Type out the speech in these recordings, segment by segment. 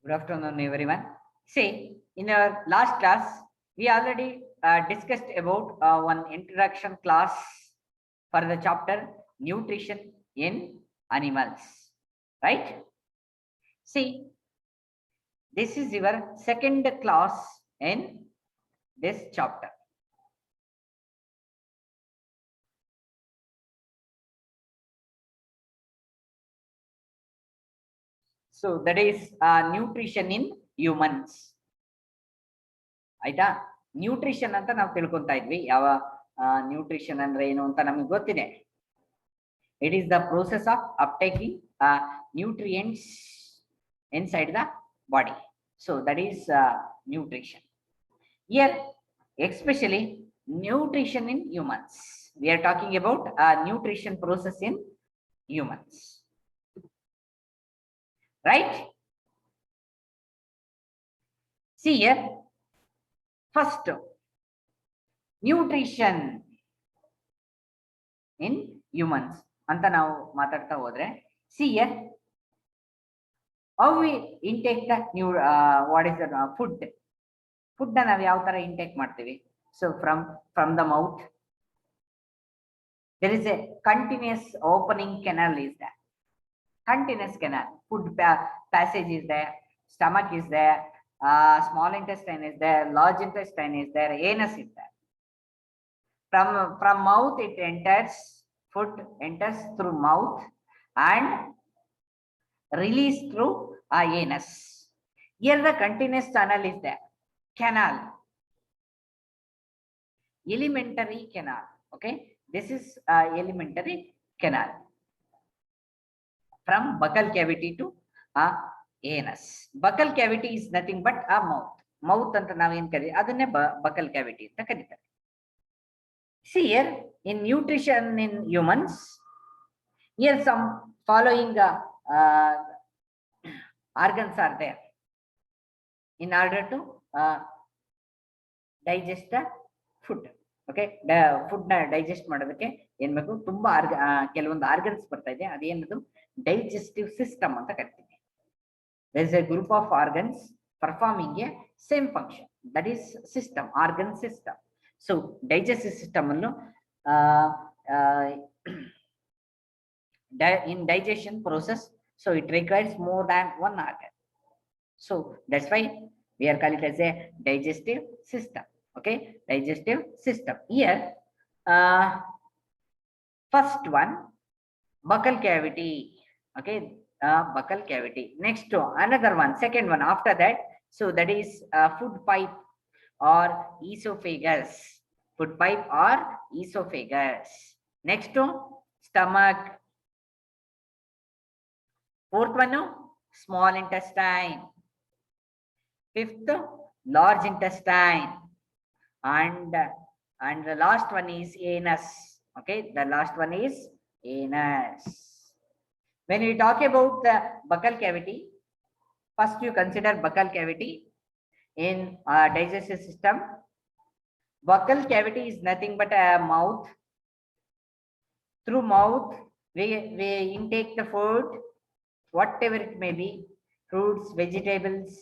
Good afternoon, everyone. See, in our last class, we already discussed about one introduction class for the chapter nutrition in animals, right? See, this is your second class in this chapter. So that is nutrition in humans. ಆಯ್ತಾ nutrition ಅಂತ ನಾವು ತಿಳ್ಕೊಂತಾ ಇದ್ವಿ ಯಾವ nutrition ಅಂದ್ರೆ ಏನು ಅಂತ ನಮಗೆ ಗೊತ್ತಿದೆ it is the process of uptaking nutrients inside the body, so that is nutrition. Here especially nutrition in humans, we are talking about nutrition process in humans, right? See here, first nutrition in humans ಅಂತ ನಾವು ಮಾತಾಡ್ತಾ ಹೋದ್ರೆ see here how we intake the new what is the food ನಾವು ಯಾವ ತರ intake ಮಾಡ್ತೀವಿ. So from the mouth there is a continuous opening canal is there, continuous canal, food passage is there, stomach is there, small intestine is there, large intestine is there, anus is there. From mouth it enters, food enters through mouth and released through anus. Here the continuous channel is there, canal, alimentary canal. Okay, this is alimentary canal from buccal cavity to anus. Buccal cavity is nothing but a mouth anta navu ಏನು ಕರೀತೀವಿ ಅದನ್ನೇ buccal cavity ಅಂತ ಕರೀತಾರೆ. See here in nutrition in humans, here some following organs are there in order to digest the food. Okay, food na digest ಮಾಡೋದಕ್ಕೆ ಏನು ಬೇಕು ತುಂಬಾ ಕೆಲವೊಂದು ಆರ್ಗನ್ಸ್ ಬರ್ತಾ ಇದೆ, ಅದೇನದು digestive system ಅಂತ ಕರಿತೀವಿ. There is a group of organs performing a same function, that is system, organ system. So digestive system allo in digestion process, so it requires more than one organ, so that's why we are calling it as a digestive system. Okay, digestive system. Here first one, buccal cavity. Okay, buccal cavity. Next another one, second one after that, so that is food pipe or esophagus, food pipe or esophagus. Next stomach. Fourth one, small intestine. Fifth, large intestine, and the last one is anus. Okay, the last one is anus. When we talk about the buccal cavity, first you consider buccal cavity in digestive system. Buccal cavity is nothing but a mouth. Through mouth we intake the food, whatever it may be, fruits, vegetables,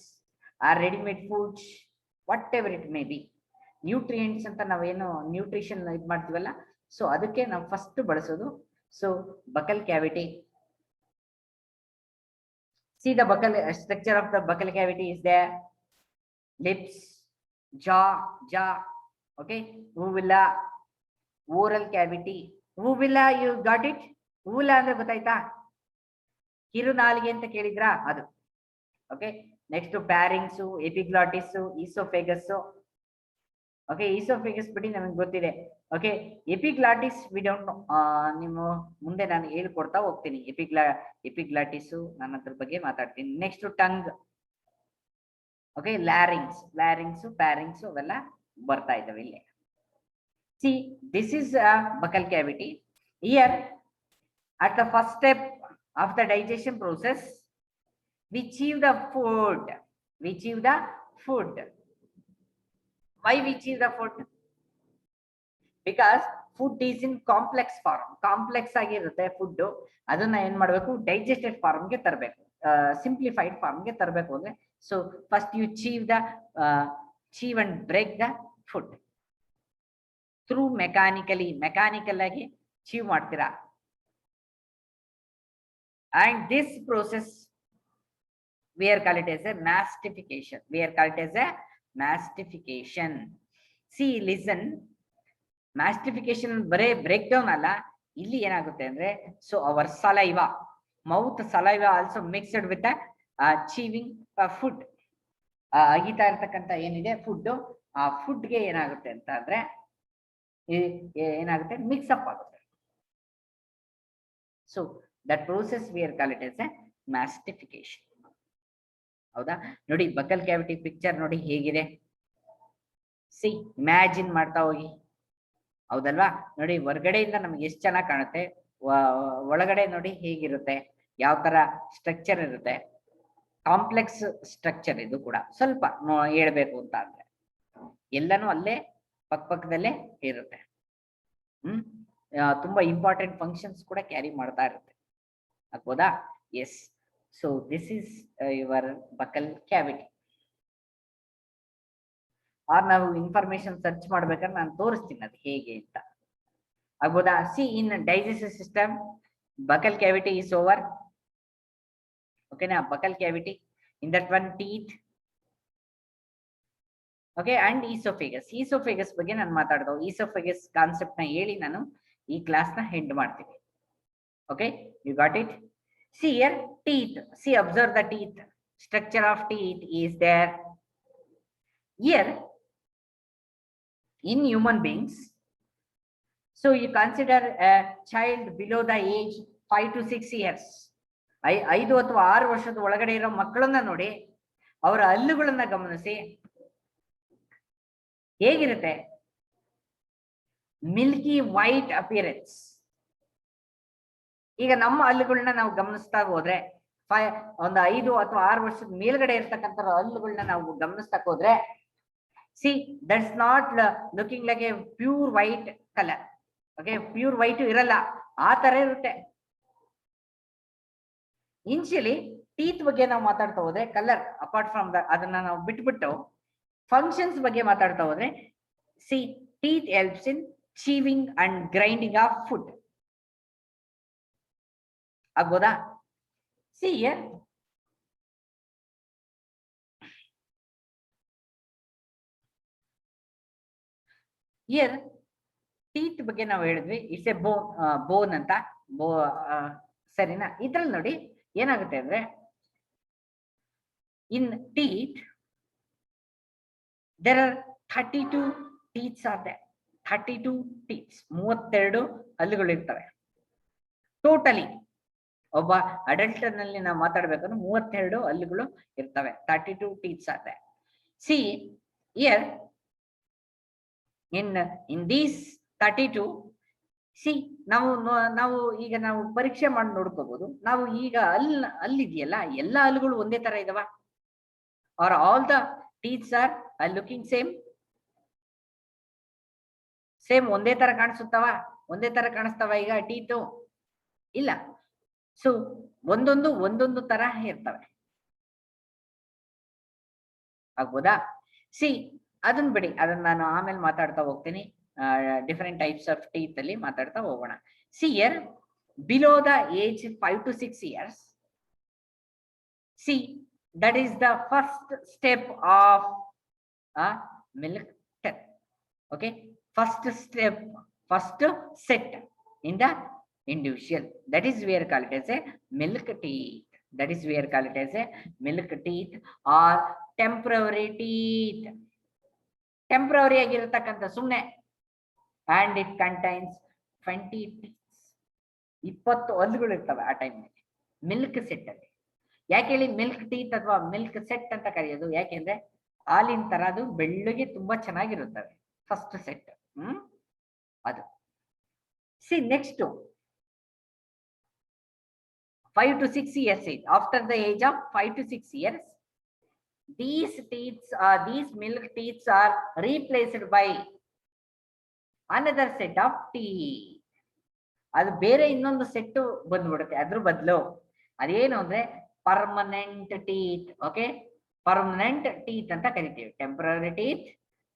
or ready-made foods, whatever it may be. Nutrients anta navenu nutrition idu ಮಾಡ್ತೀವಲ್ಲ, so ಅದಕ್ಕೆ ನಾವು first ಬಳಸೋದು. So buccal cavity, see the buccal structure of the buccal cavity is there, lips, jaw. Okay, uvula, oral cavity. Uvula, you got it? Uvula ಅಂದ್ರೆ ಗೊತ್ತಾಯ್ತಾ? ಕಿರುನಾಲಿಗೆ ಅಂತ ಕೇಳಿದ್ರಾ ಅದು. Okay, next to pharynx, epiglottis, esophagus. Okay, esophagus ಬಿಡಿ ನಮಗೆ ಗೊತ್ತಿದೆ. Okay, epiglottis we don't know. ನೀವು ಮುಂದೆ ನಾನು ಹೇಳ್ಕೊಡ್ತಾ ಹೋಗ್ತೀನಿ. epiglottis ನಾನು ಅದ್ರ ಬಗ್ಗೆ ಮಾತಾಡ್ತೀನಿ. Next to tongue. Okay, larynx, pharynx ಅವೆಲ್ಲ ಬರ್ತಾ ಇದಾವೆ ಇಲ್ಲಿ. See, this is a buccal cavity. Here at the first step of the digestion process, we chew the food. Why we chew the food? Because food is in complex form. Complex ಆಗಿರುತ್ತೆ food, ಅದನ್ನ ಏನ್ ಮಾಡಬೇಕು, digested form ಗೆ ತರಬೇಕು, simplified form ಗೆ ತರಬೇಕು ಅಂದ್ರೆ So first you chew and break the food through mechanical ಆಗಿ chew ಮಾಡ್ತೀರಾ. And this process we are called it as a mastification. See, listen, mastification ಬರೇ ಬ್ರೇಕ್ ಡೌನ್ ಅಲ್ಲ, ಇಲ್ಲಿ ಏನಾಗುತ್ತೆ ಅಂದ್ರೆ, so our saliva, mouth saliva also mixed with chewing food. ಅಗಿತಾ ಇರ್ತಕ್ಕಂಥ ಏನಿದೆ ಫುಡ್, ಆ ಫುಡ್ಗೆ ಏನಾಗುತ್ತೆ ಅಂತ ಅಂದ್ರೆ ಏನಾಗುತ್ತೆ, ಮಿಕ್ಸ್ ಅಪ್ ಆಗುತ್ತೆ. So that process we are call it as a mastification. ಹೌದಾ? ನೋಡಿ ಬಕಲ್ ಕ್ಯಾವಿಟಿ ಪಿಕ್ಚರ್ ನೋಡಿ ಹೇಗಿದೆ. ಸಿ, ಇಮ್ಯಾಜಿನ್ ಮಾಡ್ತಾ ಹೋಗಿ. ಹೌದಲ್ವಾ? ನೋಡಿ ಹೊರಗಡೆಯಿಂದ ನಮ್ಗೆ ಎಷ್ಟು ಚೆನ್ನಾಗಿ ಕಾಣುತ್ತೆ, ಒಳಗಡೆ ನೋಡಿ ಹೇಗಿರುತ್ತೆ, ಯಾವ ತರ ಸ್ಟ್ರಕ್ಚರ್ ಇರುತ್ತೆ. ಕಾಂಪ್ಲೆಕ್ಸ್ ಸ್ಟ್ರಕ್ಚರ್ ಇದು ಕೂಡ. ಸ್ವಲ್ಪ ಹೇಳ್ಬೇಕು ಅಂತ ಅಂದ್ರೆ ಎಲ್ಲಾನು ಅಲ್ಲೇ ಪಕ್ಕದಲ್ಲೇ ಇರುತ್ತೆ. ತುಂಬಾ ಇಂಪಾರ್ಟೆಂಟ್ ಫಂಕ್ಷನ್ಸ್ ಕೂಡ ಕ್ಯಾರಿ ಮಾಡ್ತಾ ಇರುತ್ತೆ. ಆಗ್ಬೋದಾ? Yes. So this is your buccal cavity. ನಾವು ಇನ್ಫಾರ್ಮೇಶನ್ ಸರ್ಚ್ ಮಾಡ್ಬೇಕಾದ್ರೆ ನಾನು ತೋರಿಸ್ತೀನಿ ಅದು ಹೇಗೆ ಅಂತ. ಆಗ್ಬೋದಾ? See, in digestive system buccal cavity is over. ಓಕೆನಾ? Buccal cavity, in that one teeth. Okay, and oesophagus ಬಗ್ಗೆ ನಾನು ಮಾತಾಡ್ದೋ. ಈಸೋಫೇಗಸ್ ಕಾನ್ಸೆಪ್ಟ್ ನ ಹೇಳಿ ನಾನು ಈ ಕ್ಲಾಸ್ ನ ಹೆಂಡ್ ಮಾಡ್ತೀನಿ. Okay, you got it? See here, teeth. See, observe the teeth. Structure of teeth is there. Here, in human beings, so you consider a child below the age 5 to 6 years. 5 ಅಥವಾ 6 ವರ್ಷದ ಒಳಗಡೆ ಇರೋ ಮಕ್ಕಳನ್ನ ನೋಡಿ, ಅವರ ಹಲ್ಲುಗಳನ್ನ ಗಮನಿಸಿ, ಹೇಗಿರುತ್ತೆ? Milky white appearance. ಈಗ ನಮ್ಮ ಹಲ್ಲುಗಳನ್ನ ನಾವು ಗಮನಿಸ್ತಾ ಹೋದ್ರೆ, ಒಂದು 5 ಅಥವಾ 6 ವರ್ಷದ ಮೇಲ್ಗಡೆ ಇರ್ತಕ್ಕಂಥ ಹಲ್ಲುಗಳನ್ನ ನಾವು ಗಮನಿಸ್ತಾ ಹೋದ್ರೆ, C, that's not looking like A pure white colour. Okay, pure white ಇರಲ್ಲ, ಆ ತರ ಇರುತ್ತೆ. ಇನ್ಶಿಯಲಿ ಟೀತ್ ಬಗ್ಗೆ ನಾವು ಮಾತಾಡ್ತಾ ಹೋದ್ರೆ, ಕಲರ್ ಅಪಾರ್ಟ್ ಫ್ರಮ್ ಅದನ್ನ ನಾವು ಬಿಟ್ಬಿಟ್ಟು ಫಂಕ್ಷನ್ಸ್ ಬಗ್ಗೆ ಮಾತಾಡ್ತಾ ಹೋದ್ರೆ, C, teeth helps in chewing and grinding of food. ಆಗ್ಬೋದಾ? ಸಿ ಹಿಯರ್, ಟೀತ್ ಬಗ್ಗೆ ನಾವು ಹೇಳಿದ್ವಿ, ಇಟ್ಸ್ ಎ ಬೋನ್ ಅಂತ. ಸರಿನಾ? ಇದ್ರಲ್ಲಿ ನೋಡಿ ಏನಾಗುತ್ತೆ ಅಂದ್ರೆ, in teeth there are 32 teeth are there. 32 teeth, 32 ಹಲ್ಲುಗಳು ಇರ್ತವೆ ಟೋಟಲಿ. ಒಬ್ಬ ಅಡಲ್ಟ್ ನಲ್ಲಿ ನಾವು ಮಾತಾಡ್ಬೇಕಂದ್ರೆ 32 ಹಲ್ಲುಗಳು ಇರ್ತವೆ. 32 teeth are there. See here, in these 32, see, ನಾವು ಈಗ ನಾವು ಪರೀಕ್ಷೆ ಮಾಡಿ ನೋಡ್ಕೋಬಹುದು. ನಾವು ಈಗ ಅಲ್ಲಿದೆಯಲ್ಲ, ಎಲ್ಲ ಹಲ್ಲುಗಳು ಒಂದೇ ತರ ಇದಾವ? or all the teeth are looking same? ಒಂದೇ ತರ ಕಾಣಿಸ್ತಾವ ಈಗ ಟೀತು? ಇಲ್ಲ. ಸೊ ಒಂದೊಂದು ತರ ಇರ್ತವೆ. ಆಗ್ಬೋದಾ? ಸಿ, ಅದನ್ನ ಬಿಡಿ, ಅದನ್ನ ನಾನು ಆಮೇಲೆ ಮಾತಾಡ್ತಾ ಹೋಗ್ತೀನಿ. ಡಿಫರೆಂಟ್ ಟೈಪ್ಸ್ ಆಫ್ ಟೀತ್ ಅಲ್ಲಿ ಮಾತಾಡ್ತಾ ಹೋಗೋಣ. See here, below the age 5 to 6 years, C, that is the first step of milk teeth. Okay, first set in the individual, that is we are called as a milk teeth. Or temporary teeth. Temporary ಆಗಿರತಕ್ಕಂತ ಸುಮ್ಮನೆ. and it contains 20 teeth. 20 ಹಲ್ಲುಗಳು ಇರ್ತವೆ ಆ time ನಲ್ಲಿ milk set ಅಲ್ಲಿ. ಯಾಕೆ ಹೇಳಿ milk teeth ಅಥವಾ milk set ಅಂತ ಕರೆಯೋದು? ಯಾಕೆಂದ್ರೆ ಹಾಲಿನ ತರ ಅದು ಬೆಳ್ಳಗೆ ತುಂಬಾ ಚೆನ್ನಾಗಿರುತ್ತವೆ. ಫಸ್ಟ್ ಸೆಟ್ ಅದು. C, next 5 to 6 years age. After the age of 5 to 6 years, these milk teeth are replaced by another set of teeth. ಅದು ಬೇರೆ ಇನ್ನೊಂದು ಸೆಟ್ ಬಂದ್ಬಿಡುತ್ತೆ ಅದ್ರ ಬದಲು. ಅದೇನು ಅಂದ್ರೆ permanent teeth. Okay, permanent teeth ಅಂತ ಕರಿತೀವಿ. Temporary teeth,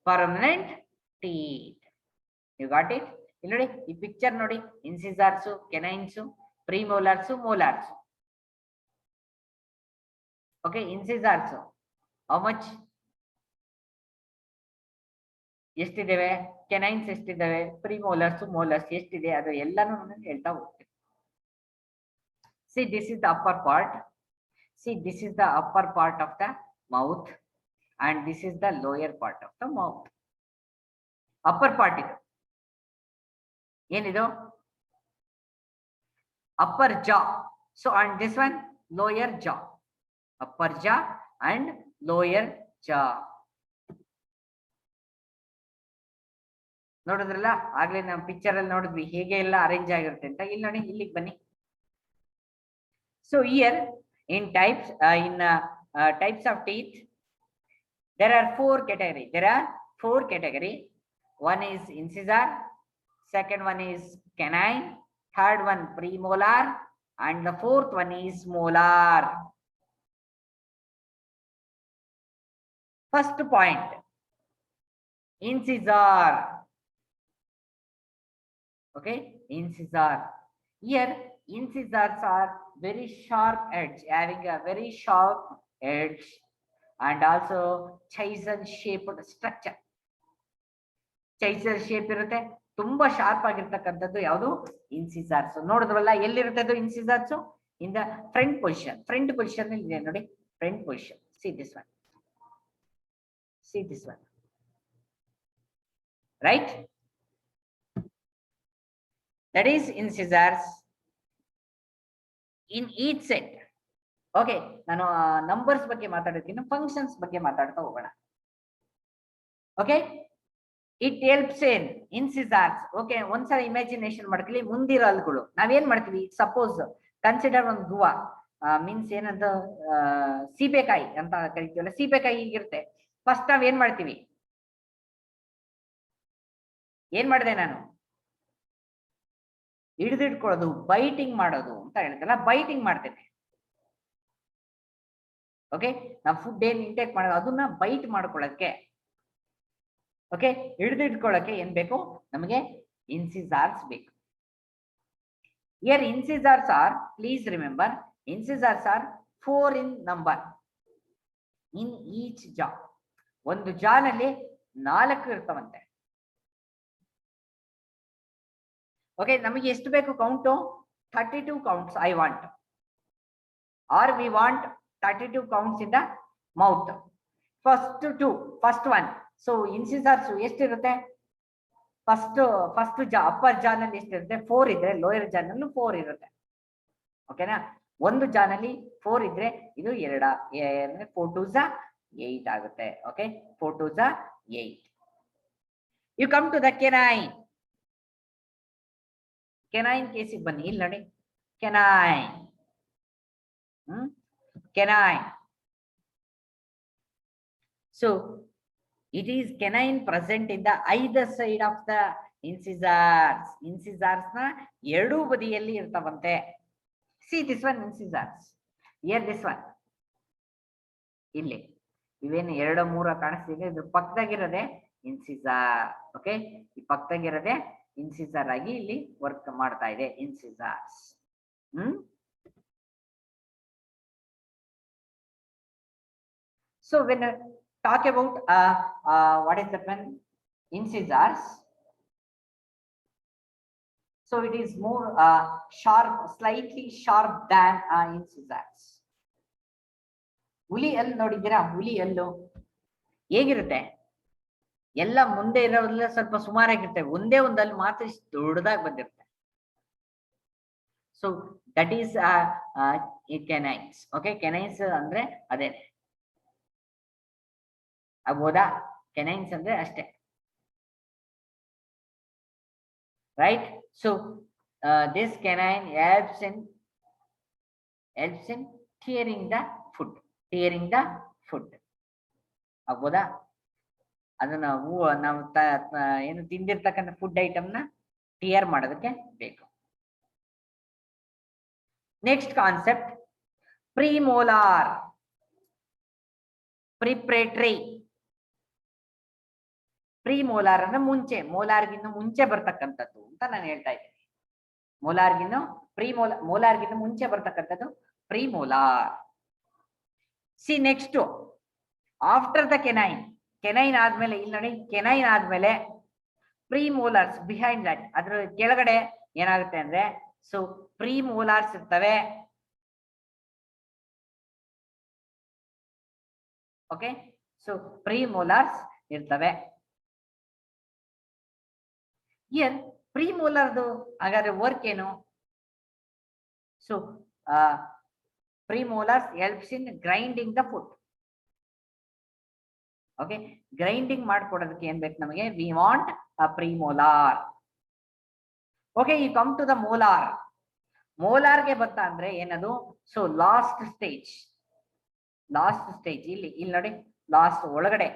permanent teeth. You got it? ಇಲ್ಲಿ ನೋಡಿ ಈ ಪಿಕ್ಚರ್ ನೋಡಿ, incisors, canines, premolars, molars. Okay, incisors how much ಎಷ್ಟಿದ್ದೇವೆ, ಕೆನೈನ್ಸ್ ಎಷ್ಟಿದ್ದಾವೆ, ಪ್ರಿಮೋಲಾರ್ಸು, ಮೋಲಾರ್ಸ್ ಎಷ್ಟಿದೆ, ಅದು ಎಲ್ಲಾನು ಹೇಳ್ತಾ ಹೋಗ್ತೀವಿ. See, this is the upper part. See, this is the upper part of the mouth and this is the lower part of the mouth. Upper part ಇದು ಏನಿದು? upper jaw. So and this one lower jaw. upper jaw and lower jaw. ನೋಡಿದ್ರಲ್ಲ, ಆಗ್ಲೇ ನಾವು picture ಅಲ್ಲಿ ನೋಡಿದ್ವಿ ಹೇಗೆ ಎಲ್ಲ arrange ಆಗಿರುತ್ತೆ ಅಂತ. ಇಲ್ಲಿ ನೋಡಿ, ಇಲ್ಲಿಗೆ ಬನ್ನಿ. So here in types types of teeth, there are 4 categories. There are 4 categories. One is incisor, second one is canine, third one premolar, and the fourth one is molar. First point, incisor. Okay, incisor. Here incisors are very sharp edge, having a very sharp edge and also chisel shaped structure. chisel shape ಇರುತ್ತೆ, ತುಂಬಾ sharp ಆಗಿರ್ತಕ್ಕಂಥದ್ದು ಯಾವುದು? ಇನ್ಸಿಸಾರ್ಸ್. ನೋಡಿದ್ವಲ್ಲ, ಎಲ್ಲಿರುತ್ತೆ ಅದು incisors? In the front position. Front position ಇದೆ ನೋಡಿ, front position. see this one, see this one, right? that is incisors in each set. Okay, ನಾನು ನಂಬರ್ಸ್ ಬಗ್ಗೆ ಮಾತಾಡೋದಕ್ಕಿಂತ ಫಂಕ್ಷನ್ಸ್ ಬಗ್ಗೆ ಮಾತಾಡ್ತಾ ಹೋಗೋಣ. Okay, it helps in incisors. Okay, ಒಂದ್ಸಲ imagination ಮಾಡ್ಕೊಳ್ಳಿ, ಮುಂದಿರೋ ಹಲ್ಗಳು ನಾವೇನ್ ಮಾಡ್ತೀವಿ? ಸಪೋಸ್ ಕನ್ಸಿಡರ್ ಒಂದು ಗುವಾ, ಮೀನ್ಸ್ ಏನಂತ, ಸೀಬೆಕಾಯಿ ಅಂತ ಕರಿತೀವಲ್ಲ, ಸೀಬೆಕಾಯಿ ಹೀಗಿರುತ್ತೆ. ಫಸ್ಟ್ ನಾವ್ ಏನ್ ಮಾಡ್ತೀವಿ? ಏನ್ ಮಾಡಿದೆ ನಾನು? ಹಿಡಿದಿಟ್ಕೊಳ್ಳೋದು, ಬೈಟಿಂಗ್ ಮಾಡೋದು ಅಂತ ಹೇಳ್ತಲ್ಲ, ಬೈಟಿಂಗ್ ಮಾಡ್ತೇನೆ. ಓಕೆ, ನಾವು ಫುಡ್ ಏನ್ ಇಂಟೇಕ್ ಮಾಡೋದು ಅದನ್ನ ಬೈಟ್ ಮಾಡ್ಕೊಳ್ಳೋಕೆ, ಓಕೆ, ಹಿಡಿದಿಟ್ಕೊಳ್ಳೋಕೆ ಏನ್ ಬೇಕು ನಮಗೆ? ಇನ್ಸಿಸಾರ್ಸ್ ಬೇಕು. Here incisors are, please remember, incisors are 4 in number in each jaw. ಒಂದು ಜಾನಲ್ಲಿ 4 ಇರ್ತಾವಂತೆ. ಓಕೆ, ನಮಗೆ ಎಷ್ಟು ಬೇಕು count? 32 counts I want, or we want 32 counts in the mouth. First 2, first one. So incisors ಎಷ್ಟಿರುತ್ತೆ? ಫಸ್ಟ್ ಜಾ, upper ಜಾನಲ್ಲಿ ಎಷ್ಟಿರುತ್ತೆ? 4 ಇದ್ರೆ, ಲೋಯರ್ ಜಾನಲ್ಲೂ 4 ಇರುತ್ತೆ. ಓಕೆನಾ? ಒಂದು ಜಾನಲ್ಲಿ 4 ಇದ್ರೆ ಇದು 2 ಅಂದ್ರೆ 4 2s 8 ಆಗುತ್ತೆ. Okay, 4 2s 8. You come to the canine. Canine ಕೇಸಿಗೆ ಬನ್ನಿ. ಇಲ್ಲಿ ನೋಡಿ, canine. canine. So it is canine present in the either side of the incisors. Incisors na ಎರಡು ಬದಿಯಲ್ಲಿ ಇರ್ತಾವಂತೆ. See this one incisors. Here this one. ಇಲ್ಲಿ ಇವೇನು 2 3 ಕಾಣಿಸ್ತಿದೆ, ಇದು ಪಕ್ಕದಾಗಿರೋದೆ ಇನ್ಸಿಸರ್. ಓಕೆ, ಈ ಪಕ್ಕದಾಗಿರೋದೆ ಇನ್ಸಿಸರ್ ಆಗಿ ಇಲ್ಲಿ ವರ್ಕ್ ಮಾಡ್ತಾ ಇದೆ, ಇನ್ಸಿಸರ್ಸ್. So when I talk about what is that one? Incisors. So it is more sharp, slightly sharp than incisors. ಹುಲಿ ಹಲ್ಲು ನೋಡಿದ್ದೀರಾ? ಹುಲಿ ಹಲ್ಲು ಹೇಗಿರುತ್ತೆ? ಎಲ್ಲ ಮುಂದೆ ಇರೋದ್ರಲ್ಲಿ ಸ್ವಲ್ಪ ಸುಮಾರಾಗಿರ್ತವೆ, ಒಂದೇ ಒಂದು ಹಲ್ಲು ಮಾತ್ರ ಇಷ್ಟು ದೊಡ್ಡದಾಗಿ ಬಂದಿರುತ್ತೆ. So that is canines. Okay, canines ಅಂದ್ರೆ ಅದೇನೆ. ಆಗ್ಬೋದಾ? ಕೆನೈನ್ಸ್ ಅಂದ್ರೆ ಅಷ್ಟೇ, right? So this canine helps in tearing the food. ಆಗ್ಬೋದಾ? ಅದನ್ನ ನಾವು ಏನು ತಿಂದಿರ್ತಕ್ಕಂಥ ಫುಡ್ ಐಟಮ್ನ ಟಿಯರ್ ಮಾಡೋದಕ್ಕೆ ಬೇಕು. Next concept, premolar. Preparatory. Premolar ಅಂದ್ರೆ ಮುಂಚೆ, ಮೋಲಾರ್ಗಿನ್ನ ಮುಂಚೆ ಬರ್ತಕ್ಕಂಥದ್ದು ಅಂತ ನಾನು ಹೇಳ್ತಾ ಇದ್ದೀನಿ. ಮೋಲಾರ್ಗಿನ್ನ ಮುಂಚೆ ಬರ್ತಕ್ಕಂಥದ್ದು premolar. See next after the canine. Canine ಆದ್ಮೇಲೆ ಇಲ್ಲಿ ನೋಡಿ, ಕೆನೈನ್ ಆದ್ಮೇಲೆ ಪ್ರೀ ಮೋಲಾರ್ಸ್ ಬಿಹೈಂಡ್ ದಟ್, ಅದ್ರ ಕೆಳಗಡೆ ಏನಾಗುತ್ತೆ ಅಂದ್ರೆ ಸೊ ಪ್ರೀ ಮೋಲಾರ್ಸ್ ಇರ್ತವೆ. ಓಕೆ, ಸೊ ಪ್ರೀ ಮೋಲಾರ್ಸ್ ಇರ್ತವೆ. ಹಿಯರ್ ಪ್ರೀ ಮೋಲಾರ್ದು ಹಾಗಾದ್ರೆ ವರ್ಕ್ ಏನು? So premolars helps in grinding the food. Okay, grinding ಮಾಡ್ಕೊಡೋದಕ್ಕೆ ಏನ್ ಬೇಕು ನಮಗೆ? We want a premolar. Okay, you come to the molar. ಮೋಲಾರ್ಗೆ ಬತ್ತ ಅಂದ್ರೆ ಏನದು? So last stage. ಇಲ್ಲಿ ನೋಡಿ, ಲಾಸ್ಟ್ ಒಳಗಡೆ,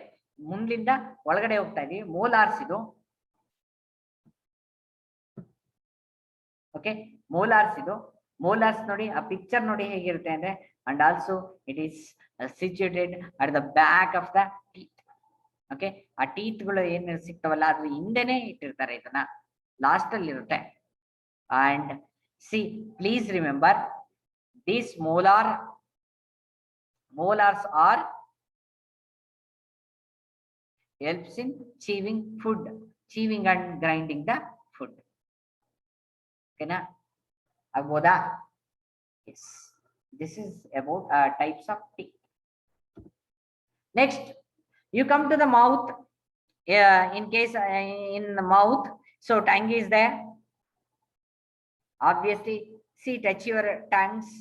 ಮುಂದಿಂದ ಒಳಗಡೆ ಹೋಗ್ತಾ ಇದೀವಿ. ಮೋಲಾರ್ಸ್ ಇದು. ಓಕೆ, ಮೋಲಾರ್ಸ್ ನೋಡಿ, ಆ ಪಿಕ್ಚರ್ ನೋಡಿ ಹೇಗಿರುತ್ತೆ ಅಂದ್ರೆ, and also it is situated at the back of the teeth. Okay, ಆ ಟೀತ್ ಗಳು ಏನ್ ಸಿಗ್ತಾವಲ್ಲ ಅದ್ರ ಹಿಂದೆನೆ ಇಟ್ಟಿರ್ತಾರೆ, ಇದನ್ನ ಲಾಸ್ಟ್ ಅಲ್ಲಿ ಇರುತ್ತೆ. And C, please remember this molars are helps in chewing and grinding the food. Okay na? Agboda? Yes, this is about types of teeth. Next, you come to the mouth. In case in the mouth, so tongue is there. Obviously, see, touch your tongues.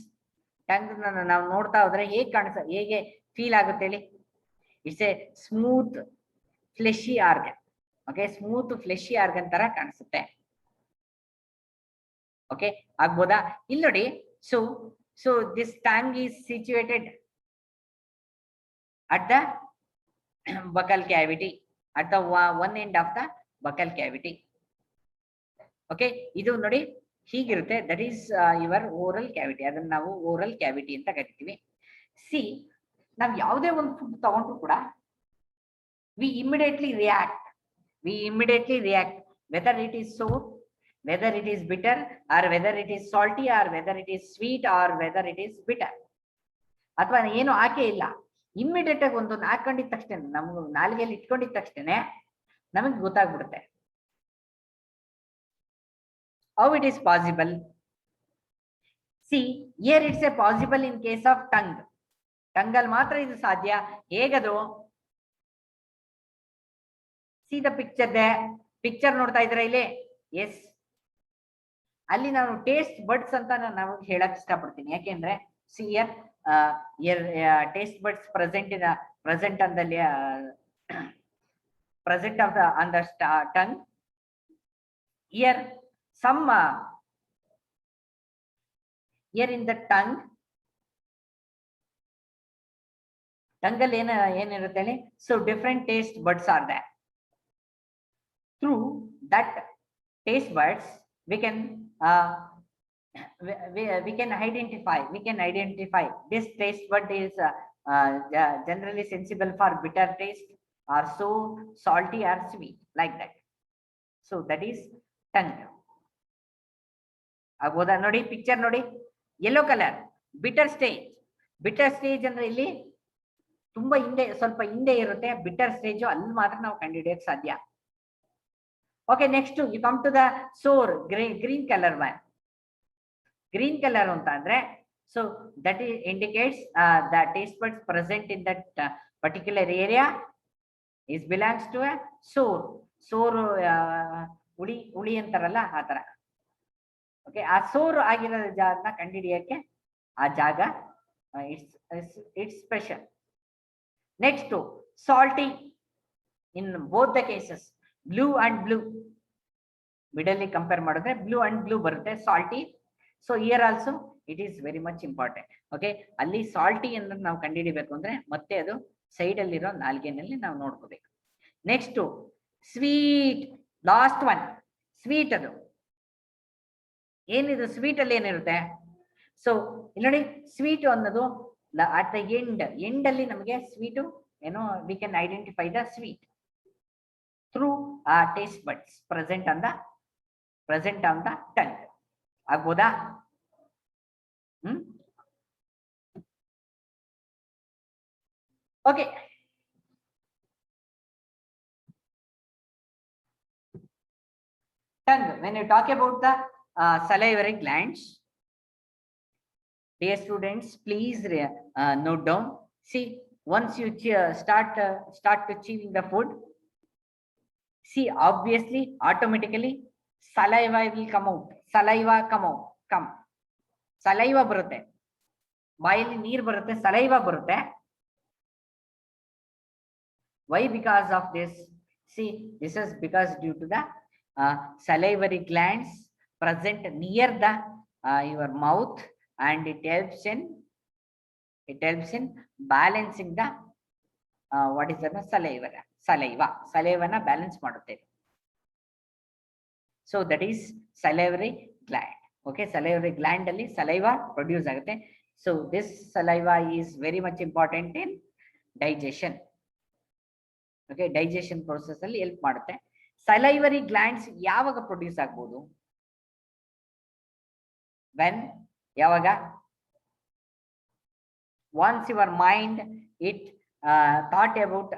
Tongue ನಾವು ನೋಡ್ತಾ ಹೋದ್ರೆ ಹೇಗೆ feel ಆಗುತ್ತೆ ಹೇಳಿ? It's a smooth fleshy organ. Okay, smooth fleshy organ ತರ ಕಾಣಿಸುತ್ತೆ. Okay, ಆಗ್ಬೋದಾ? ಇಲ್ಲಿ ನೋಡಿ, so this tongue is situated at the buccal cavity, at the one end of the buccal cavity. Okay, ಇದು ನೋಡಿ ಹೀಗಿರುತ್ತೆ. That is your oral cavity. ಅದನ್ನ ನಾವು ಓರಲ್ ಕ್ಯಾವಿಟಿ ಅಂತ ಕರಿತೀವಿ. ಸಿ, ನಾವು ಯಾವುದೇ ಒಂದು ಫುಡ್ ತಗೊಂಡ್ರು ಕೂಡ we immediately react whether it is sour, whether it is bitter, or whether it is salty, or whether it is sweet, or whether it is bitter. ಅಥವಾ ಏನು ಆಕೆ ಇಲ್ಲ, ಇಮಿಡಿಯೇಟ್ ಆಗಿ ಒಂದು ಹಾಕೊಂಡಿದ ತಕ್ಷಣ, ನಮ್ಗೆ ನಾಲಿಗೆಯಲ್ಲಿ ಇಟ್ಕೊಂಡಿದ ತಕ್ಷಣ ನಮಗೆ ಗೊತ್ತಾಗ್ಬಿಡುತ್ತೆ. How it is possible? See, here it's a possible in case of tongue. Tongue ಅಲ್ಲಿ ಮಾತ್ರ ಇದು ಸಾಧ್ಯ. ಹೇಗದು? See the picture there. Picture ನೋಡ್ತಾ ಇದ್ರ ಇಲ್ಲಿ? ಎಸ್, ಅಲ್ಲಿ ನಾನು ಟೇಸ್ಟ್ ಬಡ್ಸ್ ಅಂತ ನಾನು ಹೇಳಕ್ ಇಷ್ಟಪಡ್ತೀನಿ. ಯಾಕೆಂದ್ರೆ see here taste buds present on the tongue. Here some here in the tongue ಅಲ್ಲಿ ಏನಿರುತ್ತೆ ಹೇಳಿ? So different taste buds are there. Through that taste buds we can identify this taste bud is generally sensible for bitter taste, or so salty or sweet, like that. So that is tongue. ಆಗ್ಬೋದಾ? ನೋಡಿ picture ನೋಡಿ, yellow colour bitter stage ಅಂದ್ರೆ ಇಲ್ಲಿ ತುಂಬಾ ಸ್ವಲ್ಪ ಹಿಂದೆ ಇರುತ್ತೆ. Bitter stage ಅಲ್ಲಿ ಮಾತ್ರ ನಾವು ಕಂಡುಹಿಡಿಯಕ್ಕೆ ಸಾಧ್ಯ. Okay, next you come to the sour. Green colour ಅಂತ ಅಂದ್ರೆ so that indicates the taste buds present in that particular area is belongs to a sour. ಉಳಿ ಅಂತಾರಲ್ಲ ಆ ತರ. ಓಕೆ, ಆ ಸೋರ್ ಆಗಿರೋ ಜಾಗನ ಕಂಡುಹಿಡಿಯಕ್ಕೆ ಆ ಜಾಗ it's special. Next, salty in both the cases, blue and blue. Middle compare ಮಾಡಿದ್ರೆ ಬ್ಲೂ ಅಂಡ್ ಬ್ಲೂ ಬರುತ್ತೆ, salty. So here also it is very much important. Okay, ಅಲ್ಲಿ ಸಾಲ್ಟಿ ಅನ್ನು ನಾವು ಕಂಡುಹಿಡಿಬೇಕು ಅಂದ್ರೆ ಮತ್ತೆ ಅದು ಸೈಡ್ ಅಲ್ಲಿರೋ ನಾಲ್ಗೆನಲ್ಲಿ ನಾವು ನೋಡ್ಕೋಬೇಕು. Next sweet, last one sweet. ಅದು ಏನಿದು ಸ್ವೀಟ್ ಅಲ್ಲಿ ಏನಿರುತ್ತೆ? ಸೊ ಇಲ್ಲಿ ನೋಡಿ, ಸ್ವೀಟ್ ಅನ್ನೋದು ಅಟ್ ದ ಎಂಡ್ ಅಲ್ಲಿ ನಮಗೆ sweet we can identify the sweet through taste buds present on the tongue. ಆಗ್ಬೋದಾ? Okay. Tongue, when you talk about the salivary glands, dear students, please note down. See, once you start to chewing the food, see, obviously, automatically, saliva will come out. Saliva come. Saliva ಬರುತ್ತೆ, ಬಾಯಲ್ಲಿ ನೀರು ಬರುತ್ತೆ, saliva ಬರುತ್ತೆ. Why? Because of this. See, this is because due to the salivary glands present near the your mouth, and it helps in balancing the what is the saliva na balance ಮಾಡುತ್ತೆ. So that is salivary gland. Okay, salivary gland alli saliva produce ಆಗುತ್ತೆ. So this saliva is very much important in digestion. Okay, digestion process ಅಲ್ಲಿ help ಮಾಡುತ್ತೆ. Salivary glands ಯಾವಾಗ produce ಆಗಬಹುದು? When ಯಾವಾಗ? Once your mind it thought about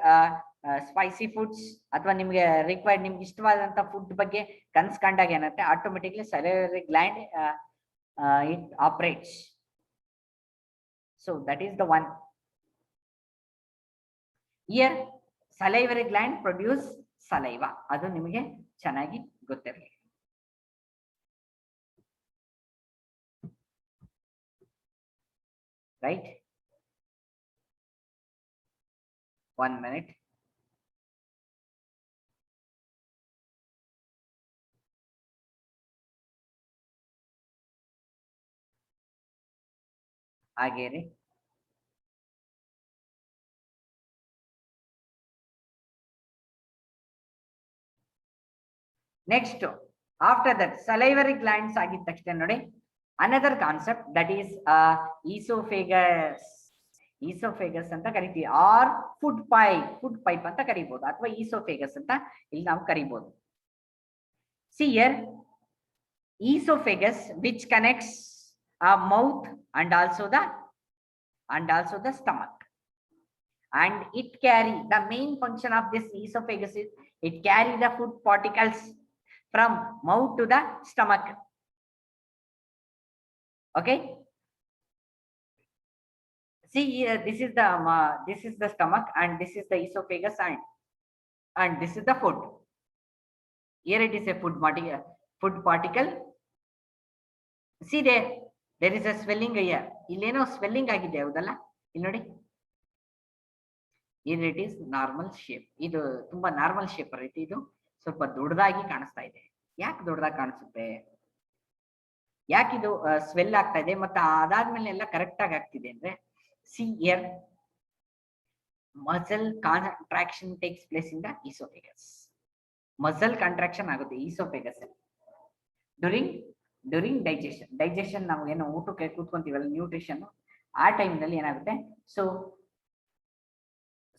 spicy foods ಅಥವಾ ನಿಮಗೆ required ನಿಮ್ಗೆ ಇಷ್ಟವಾದಂತ food ಬಗ್ಗೆ ಕನ್ಸ್ಕೊಂಡಾಗ ಏನಂತೆ automatically salivary gland it operates. So that is the one. Here salivary gland produce saliva. ಅದು ನಿಮಗೆ ಚೆನ್ನಾಗಿ ಗೊತ್ತಿರಲಿ. Right? 1 minute. ಹಾಗೆ ರೀ. Next, after that, salivary glands ಆಗಿದ ತಕ್ಷಣ ನೋಡಿ, another concept, that is esophagus. Esophagus ಅಂತ ಕರಿತೀವಿ, ಆರ್ ಫುಡ್ ಪೈಪ್ ಅಂತ ಕರಿಬಹುದು, ಅಥವಾ esophagus ಅಂತ ಇಲ್ಲಿ ನಾವು ಕರಿಬಹುದು. See here, esophagus which connects mouth and also the stomach, and it carry the main function of this esophagus is it carry the food particles from mouth to the stomach. Okay, see here, this is the stomach, and this is the esophagus, and this is the food. Here it is a food particle. See there is a swelling here. ಇಲ್ಲೇನೋ swelling ಆಗಿದೆ, ಹೌದಲ್ಲ? ಇಲ್ಲಿ ನೋಡಿ, here it is normal shape. ಇದು ತುಂಬಾ normal shape ರೀತಿ, ಇದು ಸ್ವಲ್ಪ ದೊಡ್ಡದಾಗಿ ಕಾಣಿಸ್ತಾ ಇದೆ. ಯಾಕೆ ದೊಡ್ಡದಾಗಿ ಕಾಣಿಸುತ್ತೆ? ಯಾಕಿದು ಸ್ವೆಲ್ ಆಗ್ತಾ ಇದೆ ಮತ್ತೆ ಅದಾದ್ಮೇಲೆ ಎಲ್ಲ ಕರೆಕ್ಟ್ ಆಗಿ ಆಗ್ತಿದೆ ಅಂದ್ರೆ, see here, muscle contraction takes place in the esophagus. Muscle contraction ಆಗುತ್ತೆ esophagus ಡ್ಯೂರಿಂಗ್ ಡೈಜೆಷನ್ ನಾವು ಏನು ಊಟಕ್ಕೆ ಕೂತ್ಕೊಂತೀವಲ್ಲ, ನ್ಯೂಟ್ರಿಷನ್, ಆ ಟೈಮ್ ನಲ್ಲಿ ಏನಾಗುತ್ತೆ,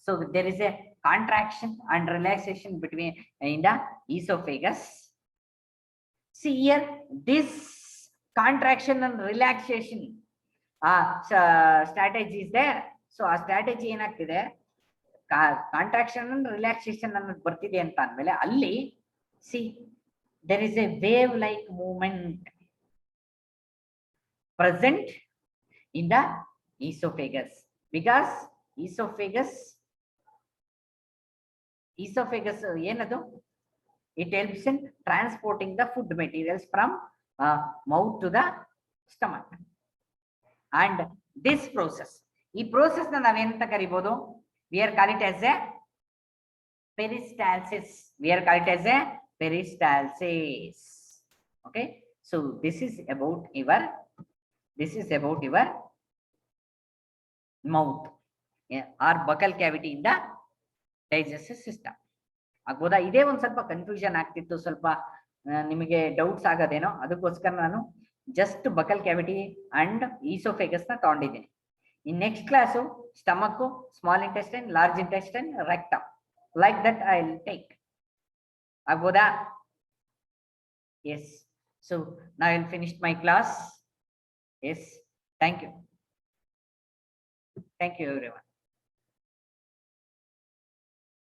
so there is a contraction and relaxation between in the esophagus. See here, this contraction and relaxation strategy is there. So ಆ strategy ಏನಾಗ್ತಿದೆ, contraction and relaxation ಅನ್ನೋದು ಬರ್ತಿದೆ ಅಂತ ಅಂದ್ಮೇಲೆ ಅಲ್ಲಿ C there is a wave like movement present in the esophagus, because esophagus ಏನದು, it helps in transporting the food materials from mouth to the stomach. And this process, ಈ process ನ ನಾವೇನಂತ ಕರಿಬಹುದು, we are call it as a peristalsis. Okay, so this is about your mouth or buccal cavity in the digestive system. ಆಗ್ಬೋದಾ? ಇದೇ ಒಂದ್ ಸ್ವಲ್ಪ confusion ಆಗ್ತಿತ್ತು, ಸ್ವಲ್ಪ ನಿಮಗೆ ಡೌಟ್ಸ್ ಆಗೋದೇನೋ, ಅದಕ್ಕೋಸ್ಕರ ನಾನು just buccal cavity and oesophagus ನ ತಗೊಂಡಿದ್ದೀನಿ. In next class, stomach, small intestine, large intestine, rectum. Like that I'll take. Agoda. Yes. So now I'll finish my class. Yes. Thank you. Thank you, everyone.